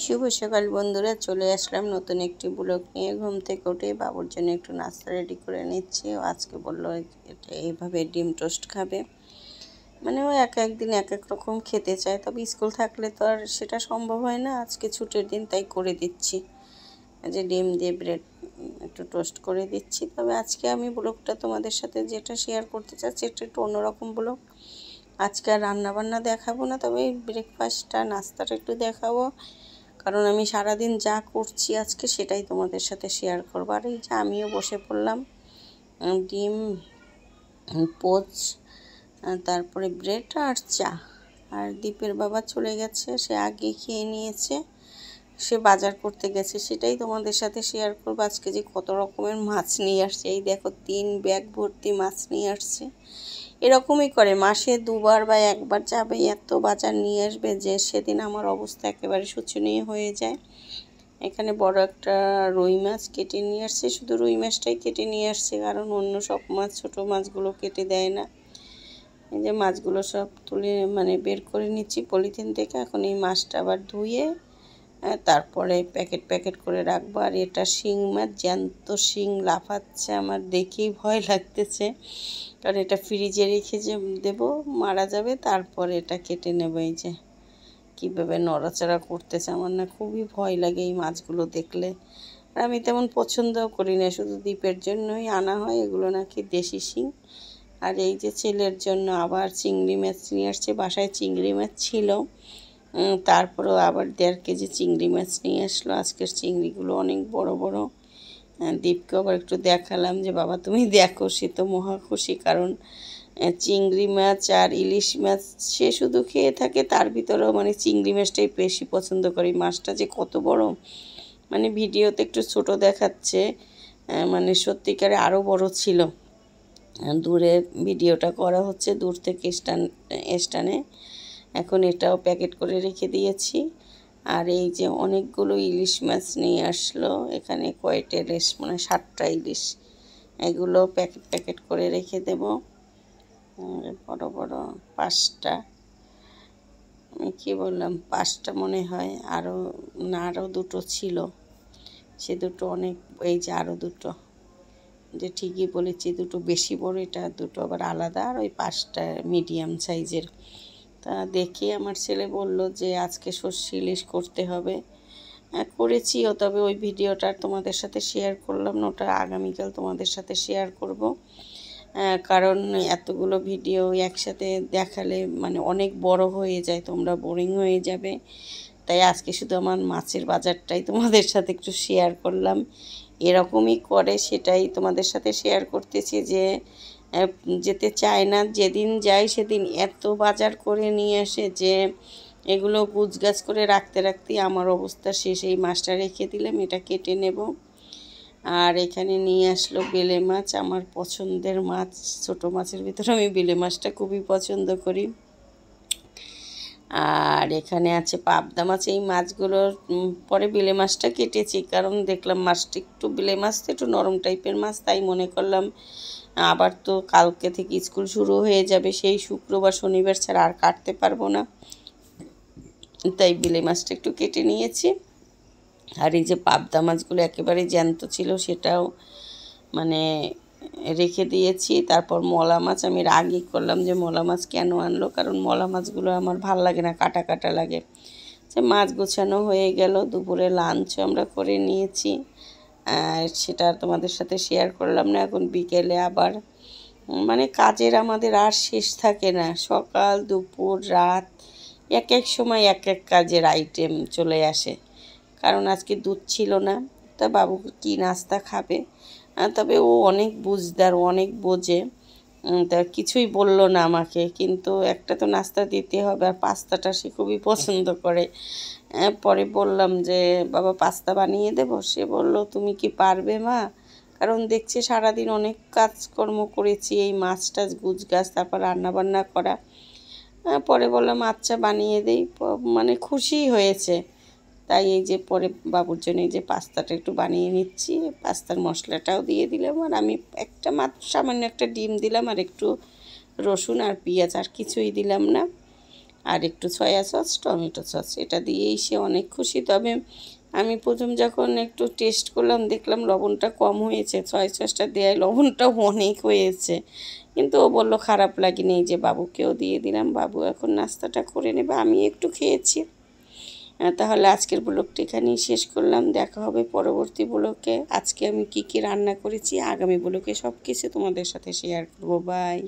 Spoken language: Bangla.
শুভ সকাল বন্ধুরা, চলে আসলাম নতুন একটি ব্লগ নিয়ে। ঘুম থেকে উঠে বাবুর জন্য একটু নাস্তা রেডি করে নিচ্ছি। ও আজকে বললো এটা এইভাবে ডিম টোস্ট খাবে। মানে ও এক এক দিন এক এক রকম খেতে চায়, তবে স্কুল থাকলে তো আর সেটা সম্ভব হয় না। আজকে ছুটির দিন, তাই করে দিচ্ছি যে ডিম দিয়ে ব্রেড একটু টোস্ট করে দিচ্ছি। তবে আজকে আমি ব্লগটা তোমাদের সাথে যেটা শেয়ার করতে চাচ্ছি, এটা একটু অন্যরকম ব্লগ। আজকে আর রান্নাবান্না দেখাবো না, তবে এই ব্রেকফাস্টটা নাস্তাটা একটু দেখাবো। কারণ আমি সারাদিন যা করছি আজকে সেটাই তোমাদের সাথে শেয়ার করবো। আর এই যে আমিও বসে পড়লাম, ডিম পোচ, তারপরে ব্রেড আর চা। আর দীপের বাবা চলে গেছে, সে আগে খেয়ে নিয়েছে, সে বাজার করতে গেছে, সেটাই তোমাদের সাথে শেয়ার করবো। আজকে যে কত রকমের মাছ নিয়ে আসছে, এই দেখো 3 ব্যাগ ভর্তি মাছ নিয়ে আসছে। এরকমই করে মাসে 2বার বা 1বার যাবে, এত বাজার নিয়ে আসবে যে সেদিন আমার অবস্থা একেবারে শোচনীয় হয়ে যায়। এখানে বড় একটা রুই মাছ কেটে নিয়ে আসছে, শুধু রুই মাছটাই কেটে নিয়ে আসছে, কারণ অন্য সব মাছ, ছোটো মাছগুলো কেটে দেয় না। এই যে মাছগুলো সব তুলে বের করে নিচ্ছি পলিথিন থেকে। এখন এই মাছটা আবার ধুয়ে তারপরে প্যাকেট করে রাখবো। আর এটা শিং মাছ, জ্যান্ত শিং লাফাচ্ছে, আমার দেখেই ভয় লাগতেছে। কারণ এটা ফ্রিজে রেখে যে দেবো, মারা যাবে, তারপরে এটা কেটে নেবো। এই যে কীভাবে নড়াচড়া করতেছে, আমার না খুবই ভয় লাগে এই মাছগুলো দেখলে। আর আমি তেমন পছন্দও করি না, শুধু দ্বীপের জন্যই আনা হয়। এগুলো নাকি দেশি শিং। আর এই যে ছেলের জন্য আবার চিংড়ি মাছ নিয়ে আসছে, বাসায় চিংড়ি মাছ ছিল, তারপরেও আবার 1.5 কেজি চিংড়ি মাছ নিয়ে আসলো। আজকের চিংড়িগুলো অনেক বড় বড়। দীপকে আবার একটু দেখালাম যে বাবা তুমি দেখো, সে তো মহা খুশি। কারণ চিংড়ি মাছ আর ইলিশ মাছ সে শুধু খেয়ে থাকে, তার ভিতরেও চিংড়ি মাছটাই বেশি পছন্দ করে। মাছটা যে কত বড়, ভিডিওতে একটু ছোট দেখাচ্ছে, সত্যিকারে আরও বড় ছিল। দূরে ভিডিওটা করা হচ্ছে, দূর থেকে স্টানে। এখন এটাও প্যাকেট করে রেখে দিয়েছি। আর এই যে অনেকগুলো ইলিশ মাছ নিয়ে আসলো, এখানে কয়টা ইলিশ, 7টা ইলিশ। এগুলো প্যাকেট করে রেখে দেব। বড় বড় 5টা, আমি কী বললাম 5টা মনে হয়, আরও 2টো ছিল, সে দুটো অনেক। এই যে আরও 2টো, যে ঠিকই বলেছি, 2টো বেশি বড়, এটা 2টো আবার আলাদা। আর ওই 5টা মিডিয়াম সাইজের। তা দেখে আমার ছেলে বলল যে আজকে সর্ষে ইলিশ করতে হবে। করেছিও, তবে ওই ভিডিওটা তোমাদের সাথে শেয়ার করলাম না, ওটা আগামীকাল তোমাদের সাথে শেয়ার করব। কারণ এতগুলো ভিডিও একসাথে দেখালে অনেক বড় হয়ে যায়, তোমরা বোরিং হয়ে যাবে। তাই আজকে শুধু আমার মাছের বাজারটাই তোমাদের সাথে একটু শেয়ার করলাম। এরকমই করে, সেটাই তোমাদের সাথে শেয়ার করতেছি। যে যেতে চায় না, যেদিন যাই সেদিন এত বাজার করে নিয়ে আসে যে এগুলো গুছগাছ করে রাখতে রাখতেই আমার অবস্থা শেষ। এই মাছটা রেখে দিলাম, এটা কেটে নেব। আর এখানে নিয়ে আসলো বেলে মাছ, আমার পছন্দের মাছ। ছোটো মাছের ভিতরে আমি বেলে মাছটা খুবই পছন্দ করি। আর এখানে আছে পাবদা মাছ। এই মাছগুলোর পরে বেলে মাছটা কেটেছি, কারণ দেখলাম মাছটা একটু, বেলে মাছ তো একটু নরম টাইপের মাছ, তাই মনে করলাম আবার তো কালকে থেকে স্কুল শুরু হয়ে যাবে, সেই শুক্রবার শনিবার ছাড়া আর কাটতে পারবো না, তাই বেলে মাছটা একটু কেটে নিয়েছি। আর এই যে পাবদা মাছগুলো একেবারে জ্যান্ত ছিল, সেটাও রেখে দিয়েছি। তারপর মলা মাছ, আমি রাগই করলাম যে মলা মাছ কেন আনলো, কারণ মলা মাছগুলো আমার ভাল লাগে না, কাটা কাটা লাগে। যে মাছ গোছানো হয়ে গেল, দুপুরে লাঞ্চও আমরা করে নিয়েছি। সেটা তোমাদের সাথে শেয়ার করলাম না। এখন বিকেলে আবার কাজের আমাদের আর শেষ থাকে না, সকাল দুপুর রাত এক এক সময় এক এক কাজের আইটেম চলে আসে। কারণ আজকে দুধ ছিল না, তা বাবু কি নাস্তা খাবে। তবে ও অনেক বুঝদার, অনেক বোঝে, তা কিছুই বলল না আমাকে, কিন্তু একটা তো নাস্তা দিতে হবে। আর পাস্তাটা সে খুবই পছন্দ করে। পরে বললাম যে বাবা পাস্তা বানিয়ে দেব, সে বলল তুমি কি পারবে মা, কারণ দেখছে সারাদিন অনেক কাজকর্ম করেছি, এই মাছ টাছ গুছগাছ, তারপর রান্নাবান্না করা। পরে বললাম আচ্ছা বানিয়ে দেই, খুশি হয়েছে। তাই এই যে পরে বাবুর জন্য এই যে পাস্তাটা একটু বানিয়ে নিচ্ছি, পাস্তার মশলাটাও দিয়ে দিলাম। আর আমি সামান্য একটা ডিম দিলাম, আর একটু রসুন আর পেঁয়াজ, আর কিছুই দিলাম না। আর একটু সয়া সস, টমেটো সস, এটা দিয়েই সে অনেক খুশি। তবে আমি প্রথম যখন একটু টেস্ট করলাম দেখলাম লবণটা কম হয়েছে, সয়া সসটা দেওয়ায় লবণটাও অনেক হয়েছে, কিন্তু ও বললো খারাপ লাগেনি। এই যে বাবুকেও দিয়ে দিলাম, বাবু এখন নাস্তাটা করে নেবে, আমি একটু খেয়েছি। তাহলে আজকের ব্লগটি এখানেই শেষ করলাম, দেখা হবে পরবর্তী ব্লগে। আজকে আমি কি কি রান্না করেছি আগামী ব্লগে সব কিছু তোমাদের সাথে শেয়ার করবো। বাই।